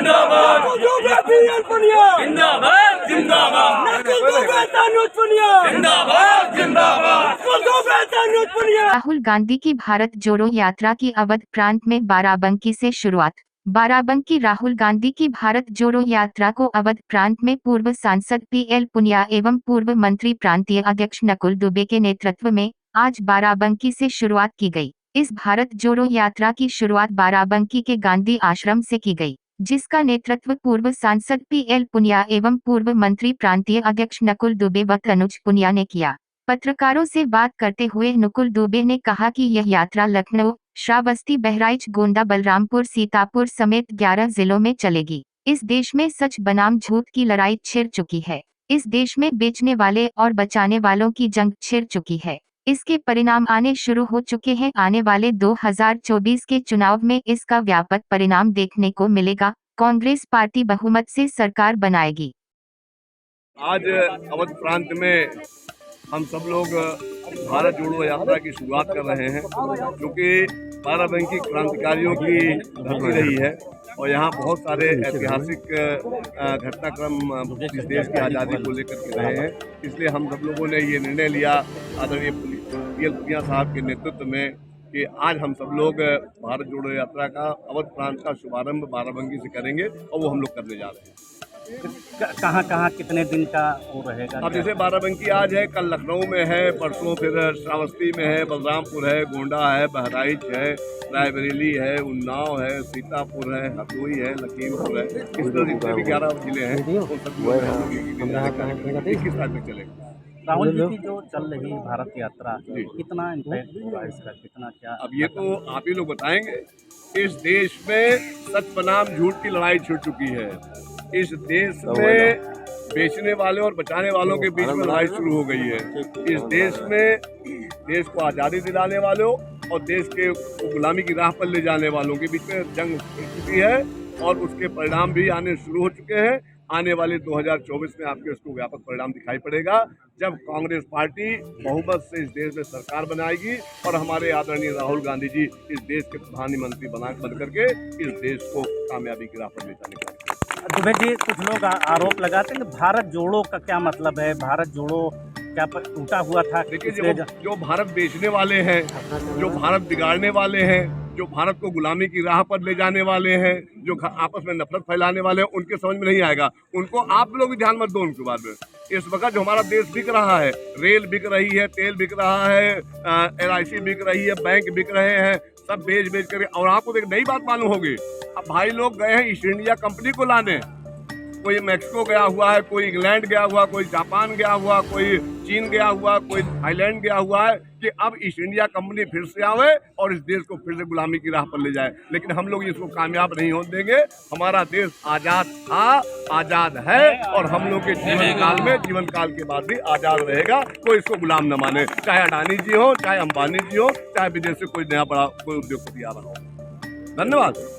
जिंदाबाद जिंदाबाद जिंदाबाद जिंदाबाद जिंदाबाद। राहुल गांधी की भारत जोड़ो यात्रा की अवध प्रांत में बाराबंकी से शुरुआत। बाराबंकी राहुल गांधी की भारत जोड़ो यात्रा को अवध प्रांत में पूर्व सांसद पीएल पुनिया एवं पूर्व मंत्री प्रांतीय अध्यक्ष नकुल दुबे के नेतृत्व में आज बाराबंकी से शुरुआत की गई। इस भारत जोड़ो यात्रा की शुरुआत बाराबंकी के गांधी आश्रम से की गई, जिसका नेतृत्व पूर्व सांसद पीएल पुनिया एवं पूर्व मंत्री प्रांतीय अध्यक्ष नकुल दुबे व तनुज पुनिया ने किया। पत्रकारों से बात करते हुए नकुल दुबे ने कहा कि यह यात्रा लखनऊ, श्रावस्ती, बहराइच, गोंडा, बलरामपुर, सीतापुर समेत 11 जिलों में चलेगी। इस देश में सच बनाम झूठ की लड़ाई छिड़ चुकी है। इस देश में बेचने वाले और बचाने वालों की जंग छिड़ चुकी है। इसके परिणाम आने शुरू हो चुके हैं। आने वाले 2024 के चुनाव में इसका व्यापक परिणाम देखने को मिलेगा। कांग्रेस पार्टी बहुमत से सरकार बनाएगी। आज अवध प्रांत में हम सब लोग भारत जोड़ो यात्रा की शुरुआत कर रहे हैं, क्योंकि बाराबंकी क्रांतिकारियों की धरती रही है और यहाँ बहुत सारे ऐतिहासिक घटनाक्रम इस देश की आज़ादी को लेकर के रहे हैं। इसलिए हम सब लोगों ने ये निर्णय लिया आदरणीय पीएल पुनिया साहब के नेतृत्व में कि आज हम सब लोग भारत जोड़ो यात्रा का अवध प्रांत का शुभारंभ बाराबंकी से करेंगे और वो हम लोग करने जा रहे हैं। कहाँ कहाँ कितने दिन का वो रहेगा? अब जैसे बाराबंकी आज है, कल लखनऊ में है, परसों फिर श्रावस्ती में है, बलरामपुर है, गोंडा है, बहराइच है, रायबरेली है, उन्नाव है, सीतापुर है, हरदोई है, लखीमपुर है। इस तरह जितने भी 11 जिले हैं वो सब 21 तारीख तक चलेगा। राहुल जी की जो चल रही भारत यात्रा, कितना इम्पैक्ट होगा इसका, कितना क्या? अब ये तो आप ही लोग बताएंगे। इस देश में सच बनाम झूठ की लड़ाई छिड़ चुकी है। इस देश में बेचने वाले और बचाने वालों के बीच में लड़ाई शुरू हो गई है। इस देश में देश को आज़ादी दिलाने वालों और देश के गुलामी की राह पर ले जाने वालों के बीच में जंग छिड़ चुकी है और उसके परिणाम भी आने शुरू हो चुके हैं। आने वाले 2024 में आपके उसको व्यापक परिणाम दिखाई पड़ेगा, जब कांग्रेस पार्टी बहुमत से इस देश में सरकार बनाएगी और हमारे आदरणीय राहुल गांधी जी इस देश के प्रधानमंत्री बन करके इस देश को कामयाबी की राह पर ले जाने का। दुबे जी, कुछ लोग आरोप लगाते हैं कि भारत जोड़ो का क्या मतलब है? भारत जोड़ो क्या टूटा हुआ था? देखिए, जो भारत बेचने वाले हैं, जो भारत बिगाड़ने वाले हैं, जो भारत को गुलामी की राह पर ले जाने वाले हैं, जो आपस में नफरत फैलाने वाले हैं, उनके समझ में नहीं आएगा। उनको आप लोग ध्यान मत दो उनके बारे में। इस वक्त जो हमारा देश बिक रहा है, रेल बिक रही है, तेल बिक रहा है, LIC बिक रही है, बैंक बिक रहे हैं, सब बेच कर। और आपको एक नई बात मालूम होगी, अब भाई लोग गए हैं ईस्ट इंडिया कंपनी को लाने। कोई मैक्सिको गया हुआ है, कोई इंग्लैंड गया हुआ, कोई जापान गया हुआ, कोई चीन गया हुआ, कोई थाईलैंड गया हुआ है कि अब ईस्ट इंडिया कंपनी फिर से आवे और इस देश को फिर से गुलामी की राह पर ले जाए। लेकिन हम लोग इसको कामयाब नहीं होने देंगे। हमारा देश आज़ाद था, आज़ाद है और हम लोग के जीवन काल के बाद भी आज़ाद रहेगा। कोई इसको गुलाम न माने, चाहे अडानी जी हो, चाहे अंबानी जी हो, चाहे विदेश से कोई नया बड़ा कोई उद्योगपति आ रहा हो। धन्यवाद।